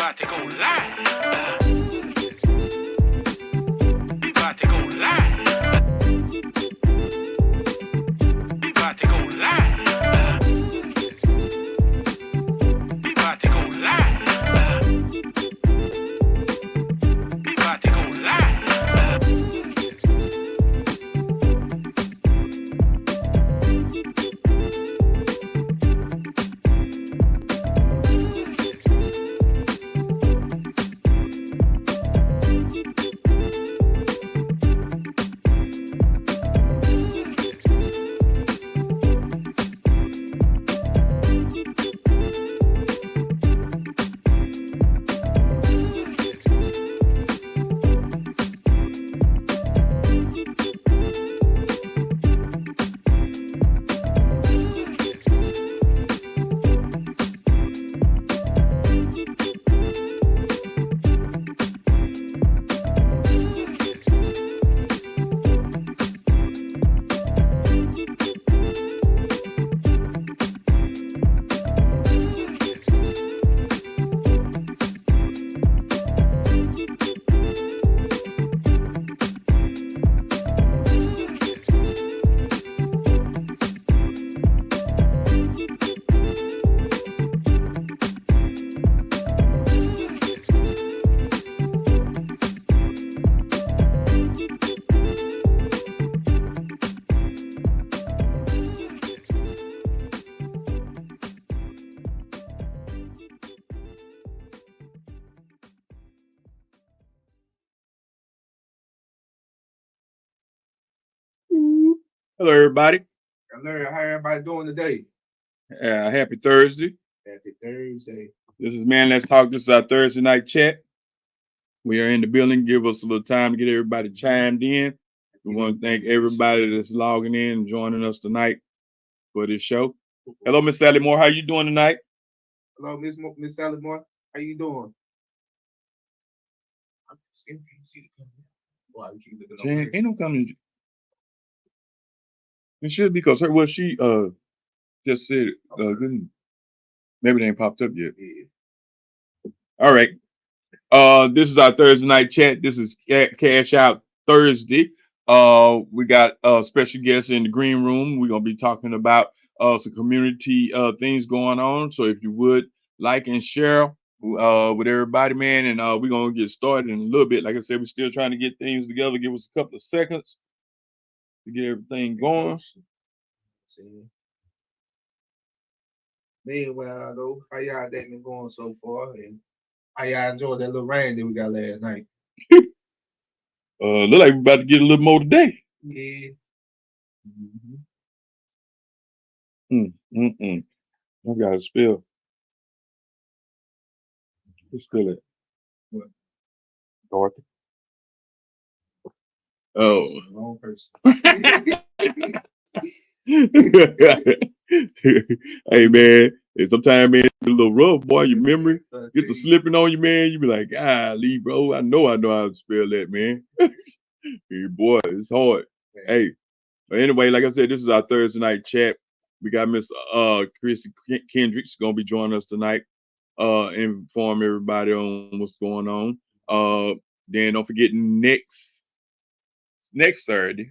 about to go live. We about to go live. We about to go live. We about to go live. We about to go live. Hello, everybody. Larry, how everybody doing today? Happy Thursday. Happy Thursday. This is Man Let's Talk. This is our Thursday night chat. We are in the building. Give us a little time to get everybody chimed in. We want to thank everybody that's logging in and joining us tonight for this show. Hello, Miss Sally Moore. How you doing tonight? Hello, Miss Sally Moore. How you doing? I'm just in see the Why you keep looking She over ain't there? no coming. It should be because she just said good. Maybe they ain't popped up yet. Yeah. All right. This is our Thursday night chat. This is Cash Out Thursday. We got special guests in the green room. We're gonna be talking about some community things going on. So if you would like and share with everybody, man, and we're gonna get started in a little bit. Like I said, we're still trying to get things together. Give us a couple of seconds to get everything going. See. Meanwhile, though, how y'all day been going so far? And how y'all enjoyed that little rain that we got last night? Look like we're about to get a little more today. Yeah. I got to spill. Let's spill it. What? Dorothy. Oh. Wrong person. Hey man, sometimes man, a little rough, boy. Your memory get to slipping on you, man. You be like, golly, bro. I know how to spell that, man. Hey, boy, it's hard. Man. Hey, but anyway, like I said, this is our Thursday night chat. We got Miss Chrissy Kendricks gonna be joining us tonight. Inform everybody on what's going on. Then don't forget next Saturday.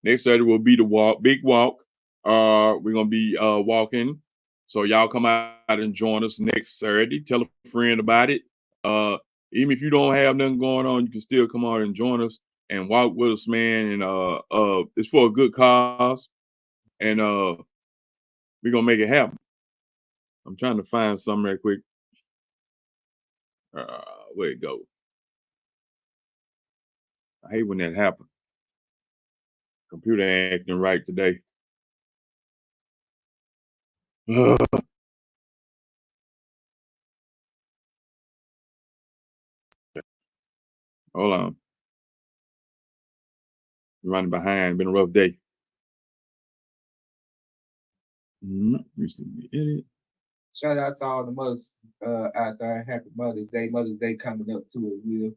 Next Saturday will be the big walk. We're gonna be walking. So y'all come out and join us next Saturday. Tell a friend about it. Even if you don't have nothing going on, you can still come out and join us and walk with us, man. And it's for a good cause. And we're gonna make it happen. I'm trying to find something right quick. Where it go? I hate when that happens. Computer ain't acting right today. Hold on. Running behind. Been a rough day. Shout out to all the mothers out there. Happy Mother's Day. Mother's Day coming up to it, Will.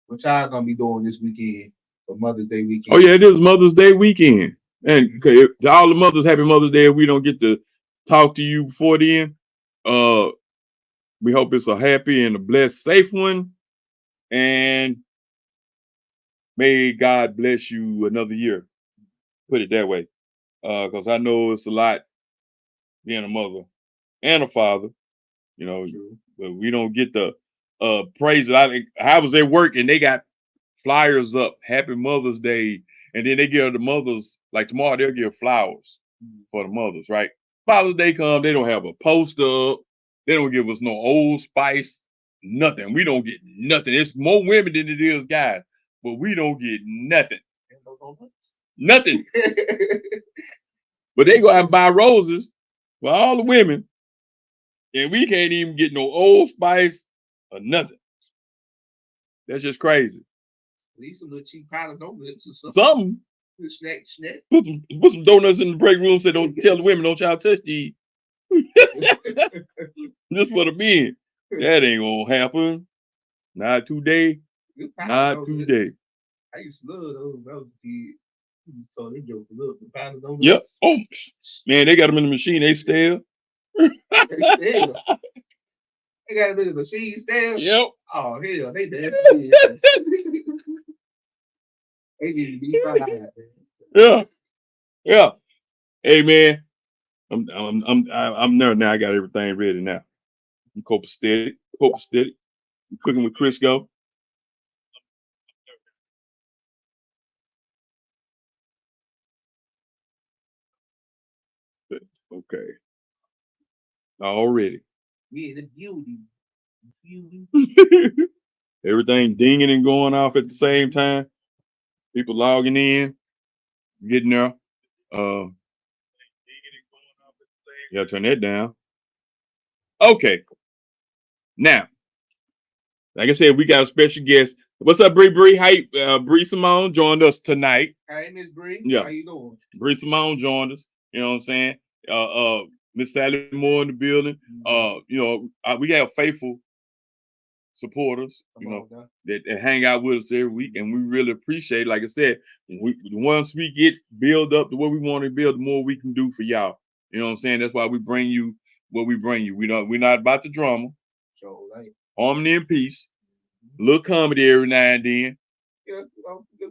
What y'all gonna be doing this weekend for Mother's Day weekend? Oh yeah, it is Mother's Day weekend. And to all the mothers, happy Mother's Day. If we don't get to talk to you before then, We hope it's a happy and a blessed, safe one. And may God bless you another year. Put it that way. Because I know it's a lot being a mother and a father, you know, True. but we don't get the praise. I was at work and they got flyers up, Happy Mother's Day. And then they give the mothers, like tomorrow, they'll give flowers for the mothers, right? Father's Day come, they don't have a poster up. They don't give us no Old Spice, nothing. We don't get nothing. It's more women than it is guys, but we don't get nothing. And no donuts. Nothing. But they go out and buy roses for all the women, and we can't even get no Old Spice or nothing. That's just crazy. At least a little cheap pile of donuts or something. Something. Snack. Put some donuts in the break room. Say, don't tell the women, don't y'all touch these. Just for the men. That ain't gonna happen. Not today. Good pile of Not donuts. today. I used to love those when I was a kid. I used to tell them jokes. Look, the pile of donuts. Yep. Oh, man, they got them in the machine. They stale. They stale. They got them in the machine stale. Yep. Oh, hell, they nasty. They need to be fried. Yeah. Yeah. Hey, man. I'm there now. I got everything ready now. I'm copacetic. I'm cooking with Crisco. Okay. Already. Yeah, the beauty. Everything dinging and going off at the same time. People logging in, getting there. Yeah, turn that down. Okay. Now, like I said, we got a special guest. What's up, Bree? Hi, Bree Simone joined us tonight. Hey, Miss Bree. Yeah. How you doing? Bree Simone joined us. You know what I'm saying? Miss Sally Moore in the building. We have faithful supporters, Come on, now. that hang out with us every week, and we really appreciate. Like I said, once we get build up to what we want to build, the more we can do for y'all. You know what I'm saying? That's why we bring you what we bring you. We're not about the drama. So, like, Harmony and peace. A little comedy every now and then. yeah,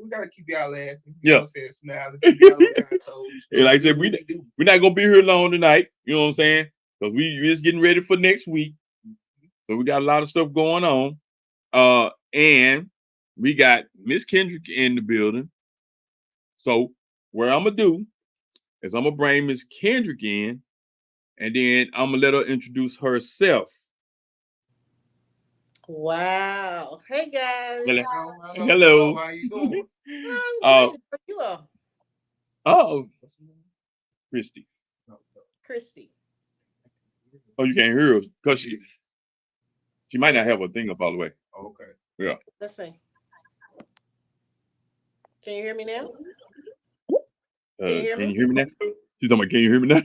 we gotta keep y'all laughing. You Yeah. know what I'm saying? Smiling. Keep y'all on our toes. And like I said, we we're not gonna be here long tonight. You know what I'm saying? Because we're just getting ready for next week. So we got a lot of stuff going on. And we got Miss Kendrick in the building. So what I'm gonna do is I'm gonna bring Miss Kendrick in, and then I'm gonna let her introduce herself. Wow. Hey guys. Hello. How you doing? I'm great. How you are? Oh, Christy. Christy. Oh, you can't hear us because she might not have a thing up all the way. Okay. Yeah. Let's see. Can you hear me now? Can you hear me now? She's talking about, can you hear me now?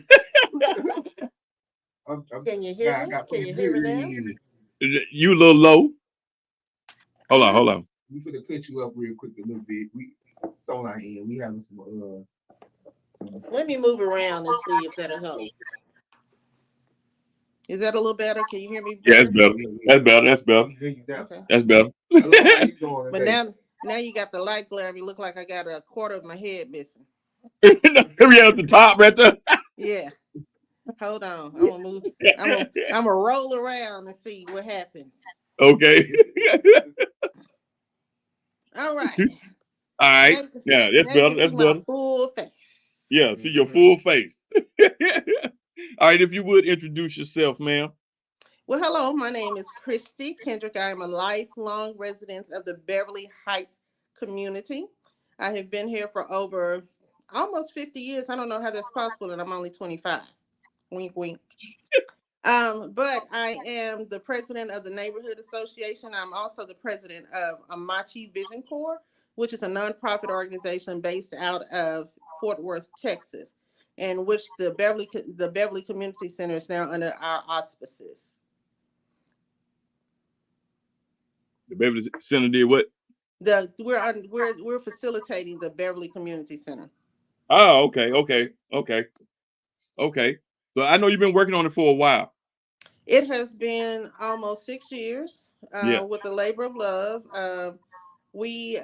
Can you hear me? Can you hear me now? You a little low. Hold on. We finna put you up real quick a little bit. It's on our end. We having some Let me move around and see if that'll help. Is that a little better? Can you hear me better? Yeah, that's better. Okay. That's better. Hello, how you doing But today? now you got the light glare. You look like I got a quarter of my head missing. We at the top right there. Yeah. Hold on. I'm gonna move. I'm gonna roll around and see what happens. Okay. All right. All right. Yeah, that's better. That's better. Full face. Yeah, see your full face. All right, if you would introduce yourself, ma'am. Well, hello, my name is Christy Kendrick. I am a lifelong resident of the Beverly Heights community. I have been here for over almost 50 years. I don't know how that's possible, and I'm only 25. Wink, wink. But I am the president of the Neighborhood Association. I'm also the president of Amachi Vision Corps, which is a nonprofit organization based out of Fort Worth, Texas, and which the Beverly Community Center is now under our auspices. The Beverly Center did what? We're facilitating the Beverly Community Center. Oh, okay. So I know you've been working on it for a while. It has been almost 6 years Yeah. with the labor of love. We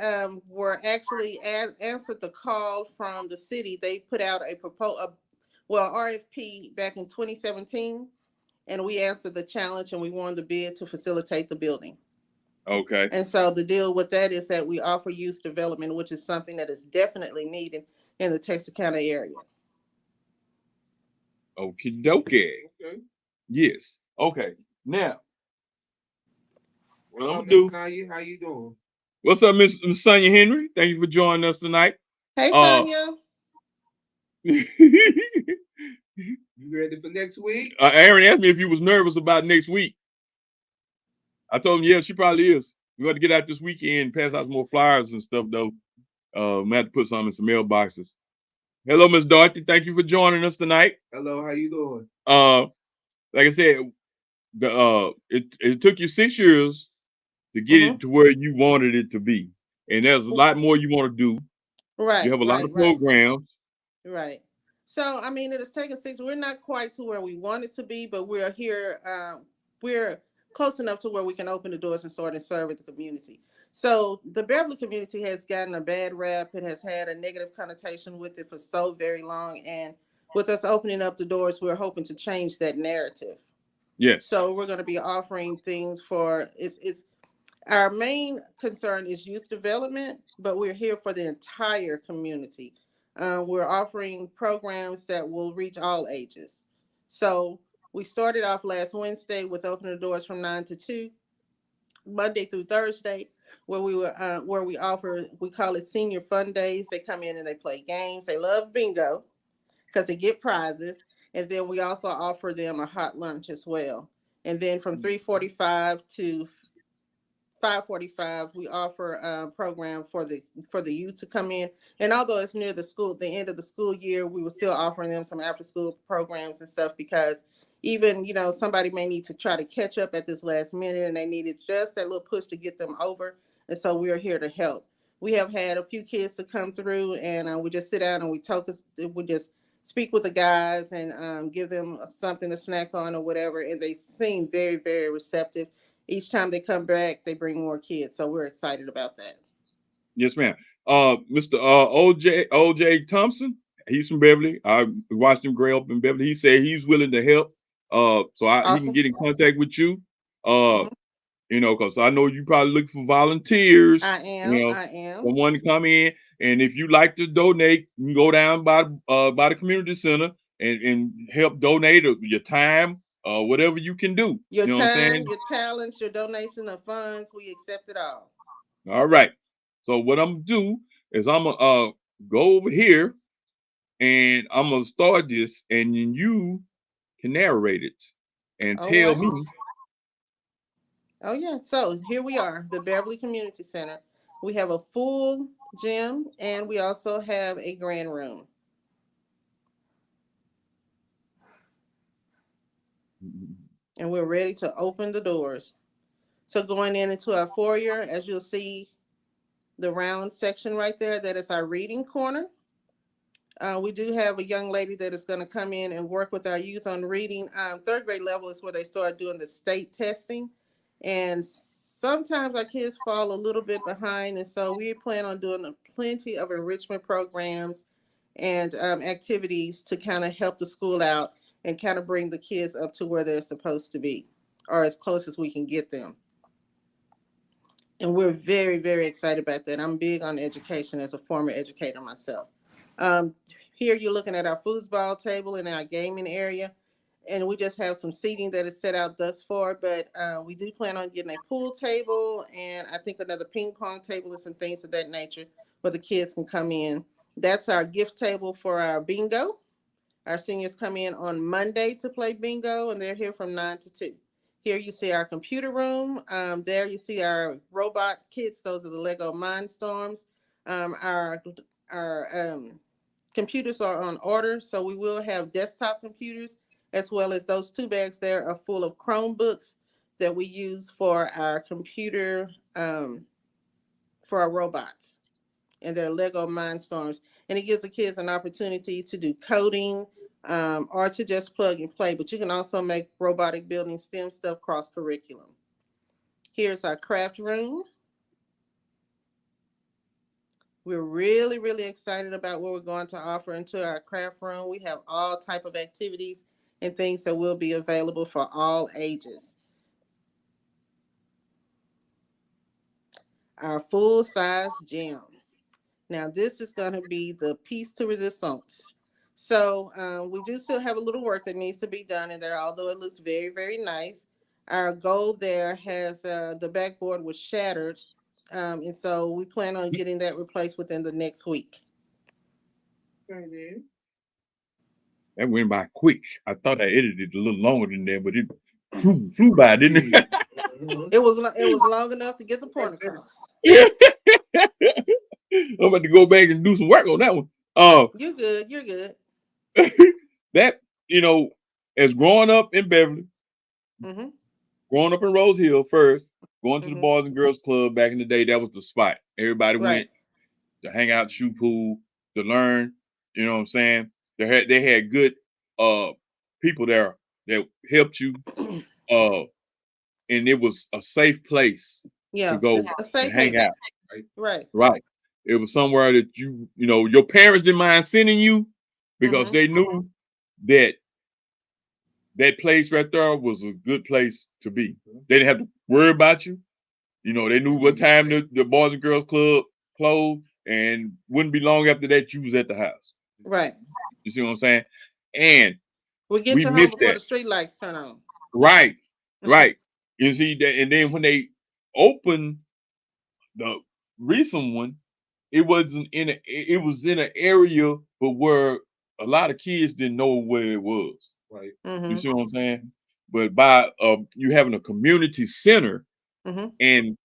were actually answered the call from the city. They put out a RFP back in 2017, and we answered the challenge and we won the bid to facilitate the building. Okay. And so the deal with that is that we offer youth development, which is something that is definitely needed in the Texarkana area. Okie dokie. Okay. Yes. Okay. Now, what I'm Hello, gonna Miss do. Naya, how you doing? What's up, Miss Sonia Henry? Thank you for joining us tonight. Hey, Uh, Sonia. You ready for next week? Aaron asked me if you was nervous about next week. I told him, yeah, she probably is. We got to get out this weekend and pass out some more flyers and stuff, though. We have to put some in some mailboxes. Hello, Miss Dorothy. Thank you for joining us tonight. Hello, how you doing? Like I said, it took you 6 years to get it to where you wanted it to be, and there's a lot more you want to do. Right. You have a lot of programs. Right. So, I mean, it has taken 6. We're not quite to where we wanted to be, but we're here. We're close enough to where we can open the doors and start and serve the community. So the Beverly community has gotten a bad rap. It has had a negative connotation with it for so very long. And with us opening up the doors, we're hoping to change that narrative. Yes. So we're going to be offering things for it's our main concern is youth development, but we're here for the entire community. We're offering programs that will reach all ages. So we started off last Wednesday with opening the doors from 9 to 2, Monday through Thursday, where we offer, we call it senior fun days. They come in and they play games. They love bingo because they get prizes. And then we also offer them a hot lunch as well. And then from 3:45 to 5:45, we offer a program for the youth to come in. And although it's near the end of the school year, we were still offering them some after school programs and stuff, because even, somebody may need to try to catch up at this last minute and they needed just that little push to get them over. And so we are here to help. We have had a few kids to come through, and we just sit down and we just speak with the guys and give them something to snack on or whatever. And they seem very, very receptive. Each time they come back, they bring more kids. So we're excited about that. Yes, ma'am. Mr. OJ Thompson, he's from Beverly. I watched him grow up in Beverly. He said he's willing to help. He can get in contact with you. Because I know you probably looking for volunteers. I am. Someone to come in, and if you like to donate, you can go down by the community center and help donate your time, whatever you can do. Your you know time, what I'm saying? your talents, your donation of funds, we accept it all. All right. So what I'm gonna do is I'm gonna go over here and I'm gonna start this, and then you can narrate it and tell me. Oh yeah. So here we are, the Beverly Community Center. We have a full gym and we also have a grand room. And we're ready to open the doors. So going into our foyer, as you'll see, the round section right there, that is our reading corner. We do have a young lady that is going to come in and work with our youth on reading. Third grade level is where they start doing the state testing. And sometimes our kids fall a little bit behind. And so we plan on doing plenty of enrichment programs and activities to kind of help the school out and kind of bring the kids up to where they're supposed to be, or as close as we can get them. And we're very, very excited about that. I'm big on education as a former educator myself. Here you're looking at our foosball table in our gaming area, and we just have some seating that is set out thus far, but we do plan on getting a pool table and I think another ping pong table and some things of that nature where the kids can come in. That's our gift table for our bingo. Our seniors come in on Monday to play bingo, and they're here from 9 to 2. Here you see our computer room. There you see our robot kits. Those are the Lego Mindstorms. Our computers are on order, so we will have desktop computers, as well as those 2 bags there are full of Chromebooks that we use for our computer, for our robots. And they're Lego Mindstorms. And it gives the kids an opportunity to do coding, or to just plug and play. But you can also make robotic building STEM stuff cross curriculum. Here's our craft room. We're really, really excited about what we're going to offer into our craft room. We have all type of activities and things that will be available for all ages. Our full-size gym. Now, this is going to be the piece de resistance. So we do still have a little work that needs to be done in there, although it looks very, very nice. Our goal there has the backboard was shattered. And so we plan on getting that replaced within the next week. That went by quick. I thought I edited a little longer than that, but it flew by, didn't it? It was long enough to get the point across. I'm about to go back and do some work on that one. You're good. You're good. That, as growing up in Beverly, Mm-hmm. growing up in Rose Hill first, going to the Mhm. Boys and Girls Club back in the day, that was the spot. Everybody Right. went to hang out, shoot pool, to learn. You know what I'm saying? They had good people there that helped you, and it was a safe place to Yeah, go it's a and safe hang haven. out. Right. Right. It was somewhere that your parents didn't mind sending you because Mhm. they knew that that place right there was a good place to be. They didn't have to worry about you. They knew what time the Boys and Girls Club closed, and wouldn't be long after that you was at the house. Right. You see what I'm saying? And We get we you home missed before that. the street lights turn on. Right. Right. You see that, and then when they opened the recent one, it was in an area but where a lot of kids didn't know where it was. Right. You Mm-hmm. see what I'm saying? But by you having a community center, Mm-hmm. and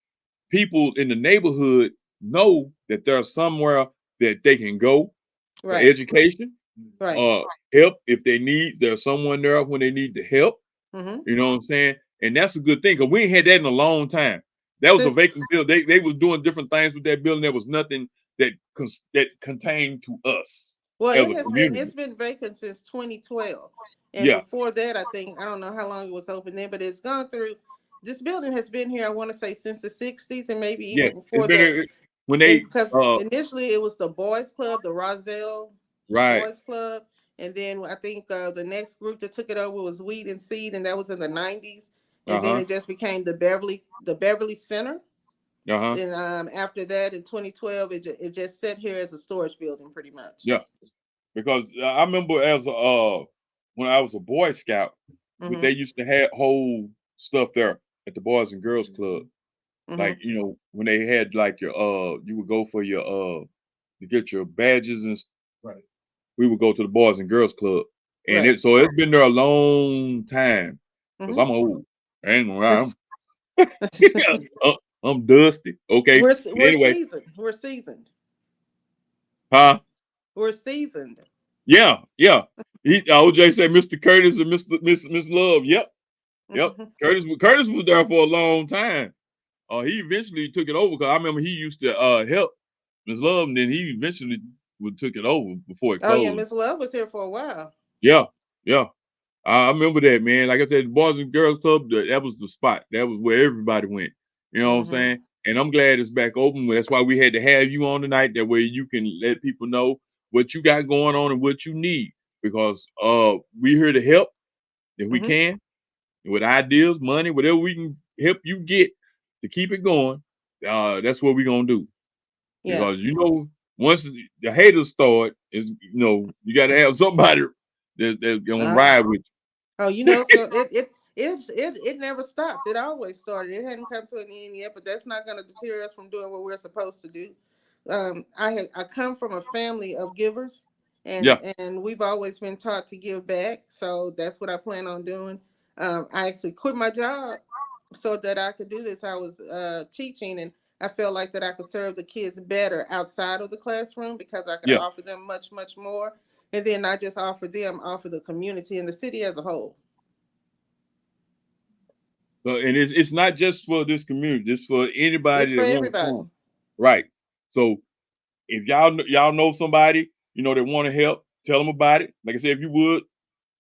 people in the neighborhood know that there's somewhere that they can go for Right. education, Right. help if they need. There's someone there when they need the help. Mm-hmm. You know what I'm saying? And that's a good thing because we ain't had that in a long time. That was a Since vacant building. They was doing different things with that building. There was nothing that contained to us well, as it a has community. it's been vacant since 2012, and Yeah, before that, I don't know how long it was open then, but it's gone through. This building has been here, I want to say, since the 60s and maybe even yes. It's before been that. when And they because initially it was the Boys Club, the Roselle right. Boys Club, and then I think the next group that took it over was Weed and Seed, and that was in the 90s, and then Uh-huh. it just became the Beverly Center. Uh-huh. And after that, in 2012, it just sat here as a storage building, pretty much. Yeah. Because I remember as when I was a Boy Scout, Mm-hmm. they used to have whole stuff there at the Boys and Girls Club. Mm-hmm. Like, when they had like your you would go for your to get your badges and Right. we would go to the Boys and Girls Club. And Right. so it's been there a long time. Because Mhm. I'm old. I ain't gonna lie. I'm dusty. Okay. We're Anyway, seasoned. We're seasoned. huh? We're seasoned. Yeah, yeah. OJ said Mr. Curtis and Miss Love. Yep. Mhm. Curtis was there for a long time. He eventually took it over because I remember he used to help Miss Love, and then he eventually took it over before it Oh yeah, closed. Miss Love was here for a while. Yeah, yeah. I remember that, man. Like I said, the Boys and Girls Club, that was the spot. That was where everybody went. You know what I'm Mhm. saying? And I'm glad it's back open. That's why we had to have you on tonight. That way you can let people know what you got going on and what you need. Because we're here to help if we Mhm. can, with ideas, money, whatever we can help you get to keep it going. That's what we're gonna do. Yeah. Because once the haters start, you got to have somebody that's gonna ride with you. Oh, it's gonna it never stopped. It always started. It hadn't come to an end yet, but that's not gonna deter us from doing what we're supposed to do. I come from a family of givers, Yeah, and we've always been taught to give back. So that's what I plan on doing. I actually quit my job so that I could do this. I was teaching, and I felt like that I could serve the kids better outside of the classroom because I could yeah. offer them much, much more. And then not just offer them, offer the community and the city as a whole. So, and it's not just for this community; it's for It's anybody for that want to everybody. come. Right. So if y'all know somebody that want to help, Tell them about it. Like I said, if you would,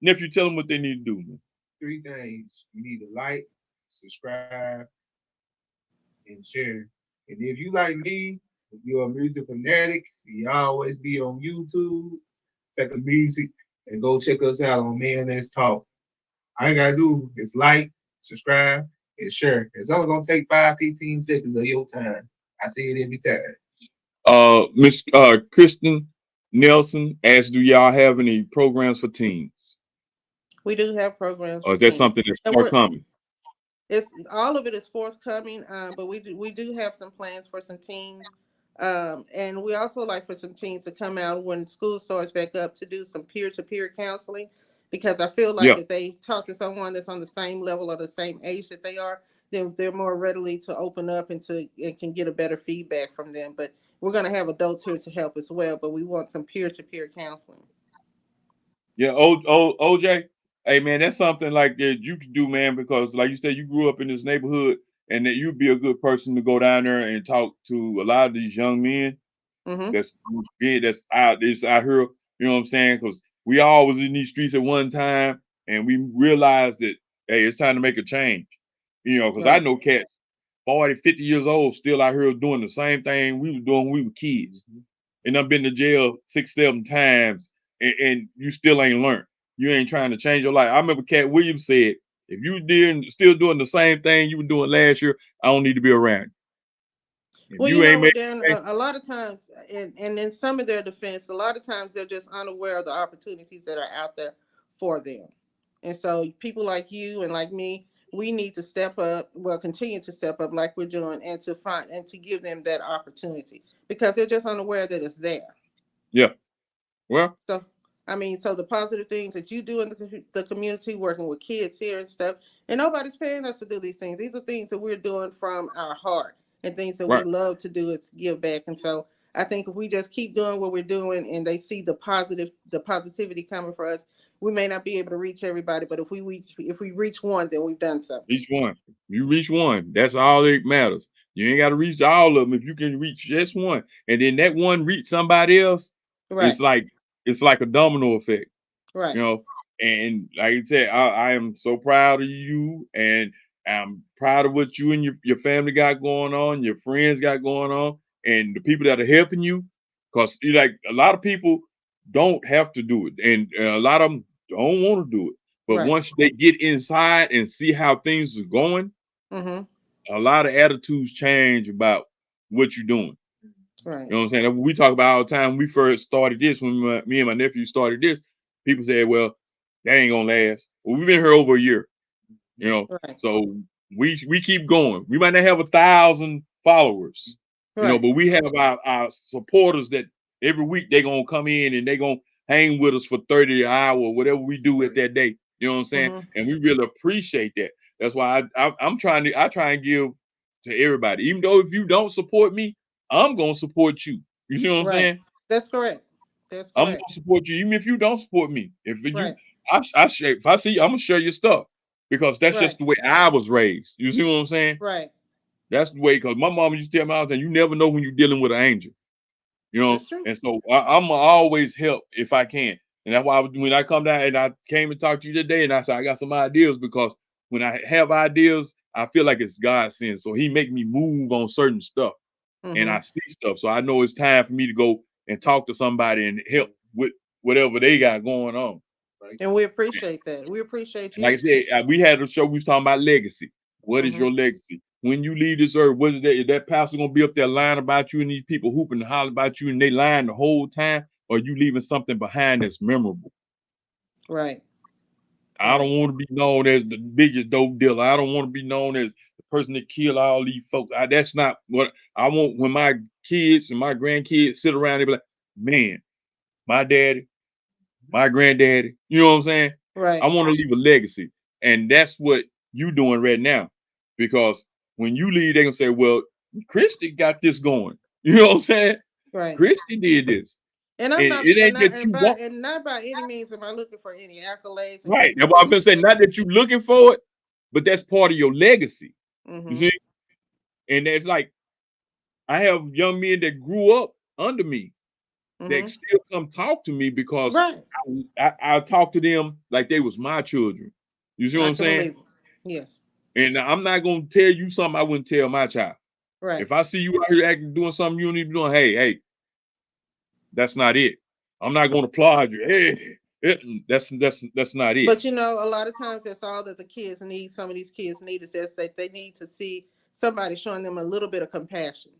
nephew, tell them what they need to do. Man. 3 things. You need to like, subscribe, and share. And if you like me, if you're a music fanatic, you always be on YouTube, check the music, and go check us out on Man Let's Talk. All you gotta do is like, subscribe, and share. It's only gonna take 5-15 seconds of your time. I say it every time. Miss Kristen Nelson asked, do y'all have any programs for teens? We do have programs Or for is that teens. something that's And forthcoming? It's all of it is forthcoming, but we do have some plans for some teens, and we also like for some teens to come out when school starts back up to do some peer-to-peer counseling, because I feel like Yeah. if they talk to someone that's on the same level or the same age that they are, then they're more readily to open up and can get a better feedback from them. But we're going to have adults here to help as well, but we want some peer-to-peer counseling. Yeah, OJ, hey man, that's something like that you can do, man, because like you said, you grew up in this neighborhood, and that you'd be a good person to go down there and talk to a lot of these young men Mm-hmm. that's out here. You know what I'm saying? Because we all was in these streets at one time, and we realized that hey, it's time to make a change. You know, because I Right. know cats 40, 50 years old still out here doing the same thing we was doing when we were kids, and I've been to jail 6, 7 times, and you still ain't learned. You ain't trying to change your life. I remember Cat Williams said, if you still doing the same thing you were doing last year, I don't need to be around you. If Well, you ain't what, making Darren, a lot of times, and in some of their defense, a lot of times they're just unaware of the opportunities that are out there for them. And so people like you and like me, we need to step up, well, continue to step up like we're doing, and to find and to give them that opportunity, because they're just unaware that it's there. Yeah. Well, So, I mean, so the positive things that you do in the community, working with kids here and stuff, and nobody's paying us to do these things. These are things that we're doing from our heart, and things that we right. love to do is give back. And so I think if we just keep doing what we're doing and they see the positivity coming for us, we may not be able to reach everybody, but if we reach one, then we've done something. Each one. You reach one. That's all that matters. You ain't got to reach all of them. If you can reach just one, and then that one reach somebody else, Right. it's like a domino effect. Right. You know, and like you said, I am so proud of you, and I'm proud of what you and your family got going on, your friends got going on, and the people that are helping you. Because like a lot of people don't have to do it, and a lot of them don't want to do it. But Right. once they get inside and see how things are going, Mm-hmm. a lot of attitudes change about what you're doing. Right. You know what I'm saying? We talk about all the time. When we first started this, when me and my nephew started this, people said, well, that ain't gonna last. Well, we've been here over a year, you know. Right. So we keep going. We might not have 1,000 followers, you know, Right. but we have our supporters that every week they gonna come in and they gonna hang with us for 30 an hour, whatever we do at that day. You know what I'm saying? Mm-hmm. And we really appreciate that. That's why I try and give to everybody. Even though if you don't support me, I'm gonna support you. You see what I'm Right. saying? That's correct. That's I'm correct. gonna support you, even if you don't support me. If you, Right. if I see you, I'm gonna share your stuff because that's Right. just the way I was raised. You see what I'm saying? Right. That's the way. Because my mom used to tell me all the time, you never know when you're dealing with an angel. You know, That's true. and so I'm always help if I can. And that's why when I come down and I came and talked to you today, and I said I got some ideas, because when I have ideas, I feel like it's God sent. So He make me move on certain stuff, and I Mm-hmm. see stuff. So I know it's time for me to go and talk to somebody and help with whatever they got going on. Right? And we appreciate that. We appreciate And like I you. said, we had a show. We was talking about legacy. What is Mhm. your legacy? When you leave this earth, what is that? Is that pastor gonna be up there lying about you and these people hooping and hollering about you and they lying the whole time? Or you leaving something behind that's memorable? Right. I don't want to be known as the biggest dope dealer. I don't want to be known as the person that killed all these folks. That's not what I want. When my kids and my grandkids sit around, they be like, man, my daddy, my granddaddy, you know what I'm saying? Right. I want to leave a legacy. And that's what you doing right now. Because when you leave, they're gonna say, well, Christy got this going. You know what I'm saying? Right. Christy did this. And I'm And not it and ain't not that and you by want. and not by any means am I looking for any accolades and Right. That's what I'm gonna say. Not that you looking for it, but that's part of your legacy. You Mm-hmm. see? And that's like, I have young men that grew up under me. that still come talk to me because Right. I talk to them like they was my children. You see what I I'm can saying? believe it. Yes. And I'm not gonna tell you something I wouldn't tell my child. Right. If I see you out here acting doing something you don't need to be doing, hey, that's not it. I'm not gonna applaud you. That's not it. But you know, a lot of times that's all that the kids need. Some of these kids need is that they need to see somebody showing them a little bit of compassion.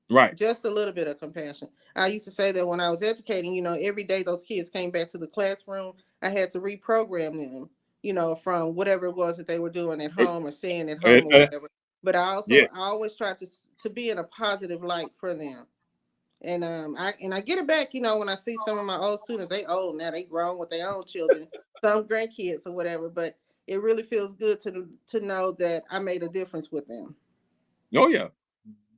Right. Just a little bit of compassion. I used to say that when I was educating, you know, every day those kids came back to the classroom, I had to reprogram them, you know, from whatever it was that they were doing at home or saying at home or whatever. But I Yeah. always tried to be in a positive light for them. And I get it back, you know, when I see some of my old students. They old now, they grown with their own children, some grandkids or whatever. But it really feels good to know that I made a difference with them. Oh yeah.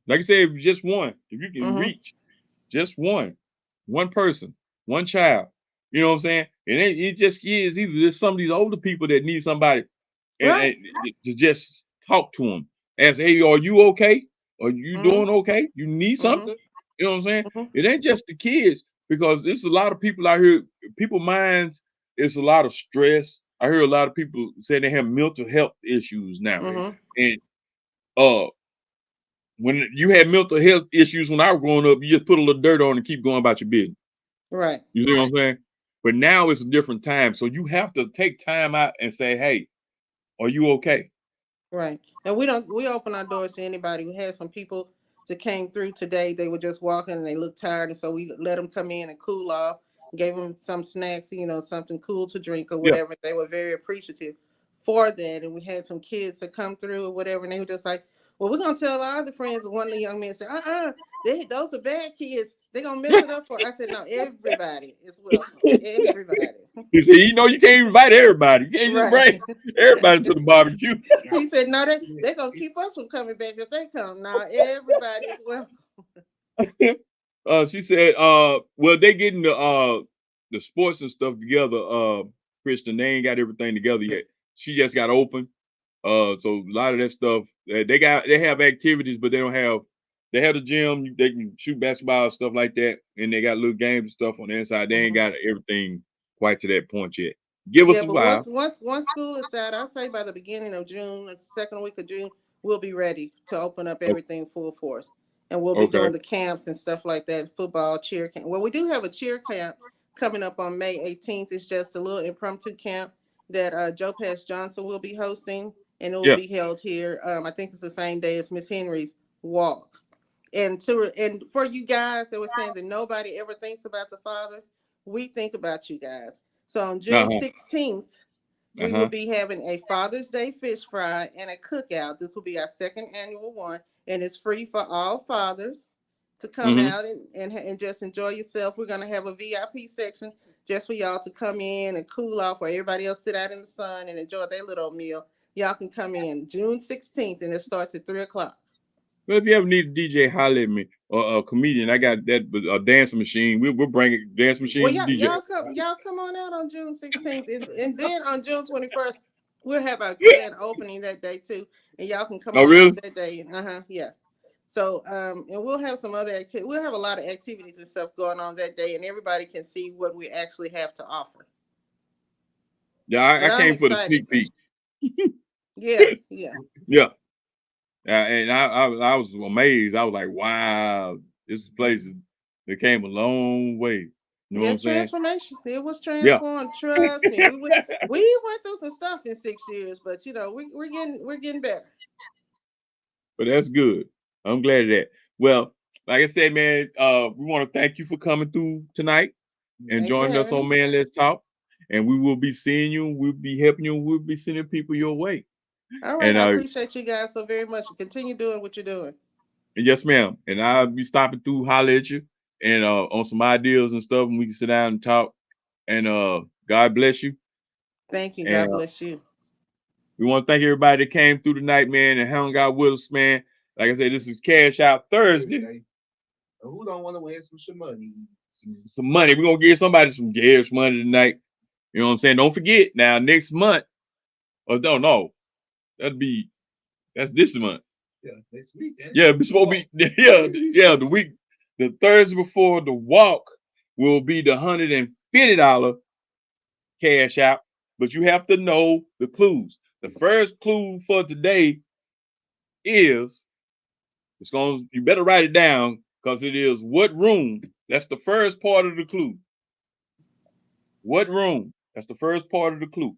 Like I said, just one. If you can reach just one person, one child, you know what I'm saying? And it just is either there's some of these older people that need somebody and to just talk to them. Ask, hey, are you okay? Are you doing okay? You need something? You know what I'm saying? It ain't just the kids because there's a lot of people out here. People minds, it's a lot of stress. I hear a lot of people say they have mental health issues now, and when you had mental health issues when I was growing up, you just put a little dirt on and keep going about your business. Right. You see what I'm saying? But now it's a different time, so you have to take time out and say, hey, are you okay? Right. And we open our doors to anybody. We had some people that came through today. They were just walking and they looked tired. And so we let them come in and cool off, gave them some snacks, you know, something cool to drink or Yeah. whatever. They were very appreciative for that. And we had some kids that come through or whatever. And they were just like, well, we're going to tell our other friends. And one of the young men said, those are bad kids. They're going to mess it up for. I said, no, everybody is welcome. Everybody. He said, you know, you can't invite everybody. You can't just Right. bring everybody to the barbecue. He said, no, they're going to keep us from coming back if they come. Now, everybody is welcome. She said, well, they getting the sports and stuff together, Kristen. They ain't got everything together yet. She just got open. So a lot of that stuff, they have activities, but they have the gym, they can shoot basketball, stuff like that, and they got little games and stuff on the inside. They ain't got everything quite to that point yet. Give us a while. Once school is out, I'll say by the beginning of June, the second week of June, we'll be ready to open up everything full force. And we'll be doing the camps and stuff like that, football, cheer camp. Well, we do have a cheer camp coming up on May 18th. It's just a little impromptu camp that Joe Pass Johnson will be hosting, and it will be held here. I think it's the same day as Miss Henry's walk. And for you guys that were saying that nobody ever thinks about the fathers, we think about you guys. So on June 16th, we will be having a Father's Day fish fry and a cookout. This will be our second annual one, and it's free for all fathers to come out and just enjoy yourself. We're going to have a VIP section just for y'all to come in and cool off, or everybody else sit out in the sun and enjoy their little meal. Y'all can come in June 16th, and it starts at 3:00. Well, if you ever need a DJ, holler at me, or a comedian. I got that dancing machine. We'll bring a dance machine. Well, y'all come on out on June 16th, and then on June 21st, we'll have our grand opening that day too, and y'all can come on out that day. Yeah. So and we'll have some other activities. We'll have a lot of activities and stuff going on that day, and everybody can see what we actually have to offer. Yeah, I came for the sneak peek. Yeah. And I was amazed. I was like, wow, this place it came a long way. You know what I'm saying? Transformation. It was transformed. Trust me. We went through some stuff in 6 years, but you know, we're getting better. But that's good. I'm glad of that. Well, like I said, man, we want to thank you for coming through tonight and joining us on Man Let's Talk. And we will be seeing you. We'll be helping you. We'll be sending people your way. All right, and I appreciate you guys so very much. Continue doing what you're doing. Yes, ma'am. And I'll be stopping through, holler at you, and on some ideas and stuff, and we can sit down and talk. And God bless you. Thank you. God bless you. We want to thank everybody that came through tonight, man, and hung out with us, man. Like I said, this is Cash Out Thursday. Who don't want to win some money? Some money. We're gonna give somebody some gas money tonight. You know what I'm saying? Don't forget now, next month. Or no. That's this month. Yeah, next week. Yeah, it's supposed to be the week, the Thursday before the walk. will be the $150 cash out, but you have to know the clues. The first clue for today is you better write it down because it is what room. That's the first part of the clue. What room? That's the first part of the clue.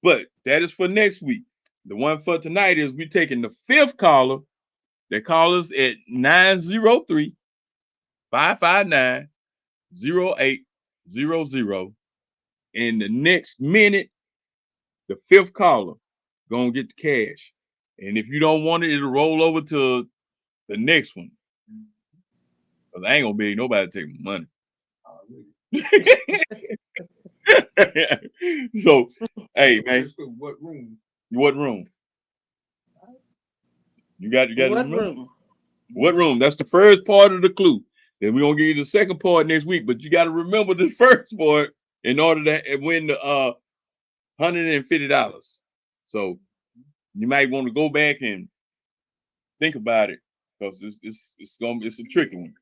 But that is for next week. The one for tonight is we're taking the fifth caller. They call us at 903-559-0800. In the next minute, the fifth caller gonna get the cash. And if you don't want it, it'll roll over to the next one. Because I ain't gonna be nobody to take my money. So, hey man, Let's put what room? what room? You got What room? What room? That's the first part of the clue. Then we're gonna give you the second part next week, but you got to remember the first part in order to win the $150. So you might want to go back and think about it because it's a tricky one.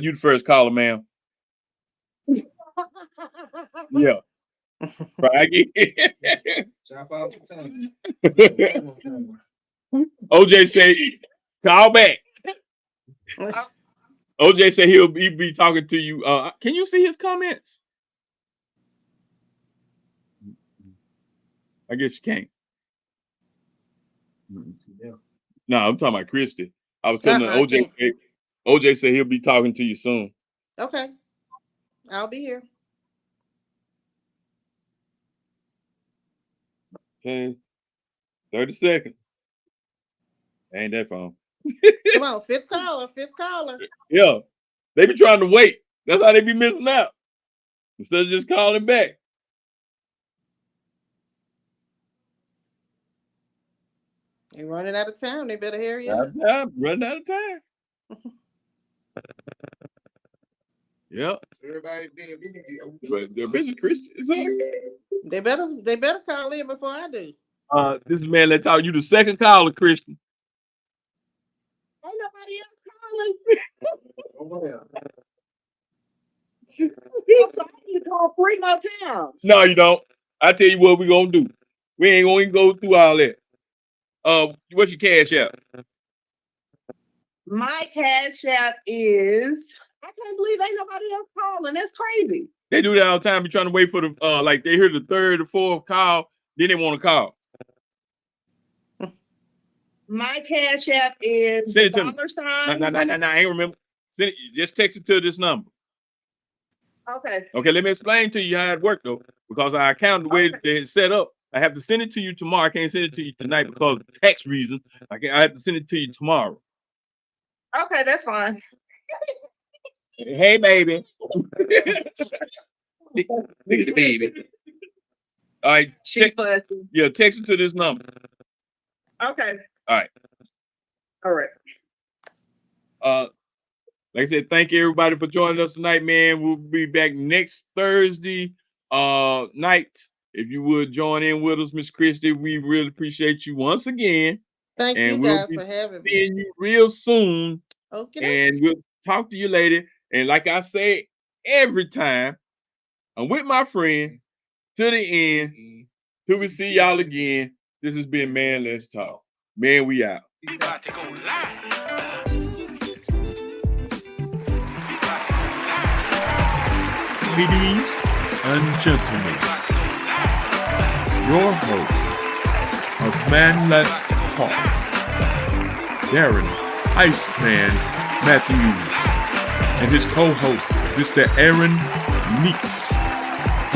You the first caller, ma'am. Yeah. Right. Chop out the time. OJ said, call back. OJ said he'll be talking to you. Can you see his comments? I guess you can't. No, I'm talking about Christy. I was telling OJ. OJ said he'll be talking to you soon. Okay. I'll be here. Okay. 30 seconds. Ain't that fun? Come on, fifth caller. Yeah. They be trying to wait. That's how they be missing out. Instead of just calling back. They're running out of time. They better hurry up. I'm running out of time. Yep. Everybody being busy. But they're busy, Christian. They better call in before I do. This is man that taught you the second caller, Christian. Ain't nobody else calling. So I need to call 3 more times. No, you don't. I tell you what we're gonna do. We ain't gonna even go through all that. What's your cash out? My cash app is, I can't believe ain't nobody else calling. That's crazy. They do that all the time. You're trying to wait for the like they hear the third or fourth call, then they want to call. My cash app is Send it to me. $sign. No, I ain't remember. Send it, just text it to this number. Okay. Okay, let me explain to you how it worked though, because our account the way it's set up, I have to send it to you tomorrow. I can't send it to you tonight because of tax reasons. I have to send it to you tomorrow. Okay, that's fine. Hey, baby. Look at the baby. All right, She fussy. yeah, text it to this number. Okay. All right. All right. Like I said, thank you everybody for joining us tonight, man. We'll be back next Thursday night. If you would join in with us, Miss Christie, we really appreciate you once again. Thank And you we'll guys be for having me. seeing you real soon. Okay. And we'll talk to you later. And like I say every time, I'm with my friend to the end. Till we see y'all again. This has been Man Let's Talk. Man, we out. We about to go live. Ladies and gentlemen, your host of Man Let's Talk, Darren Iceman Matthews, and his co-host, Mr. Aaron Meeks.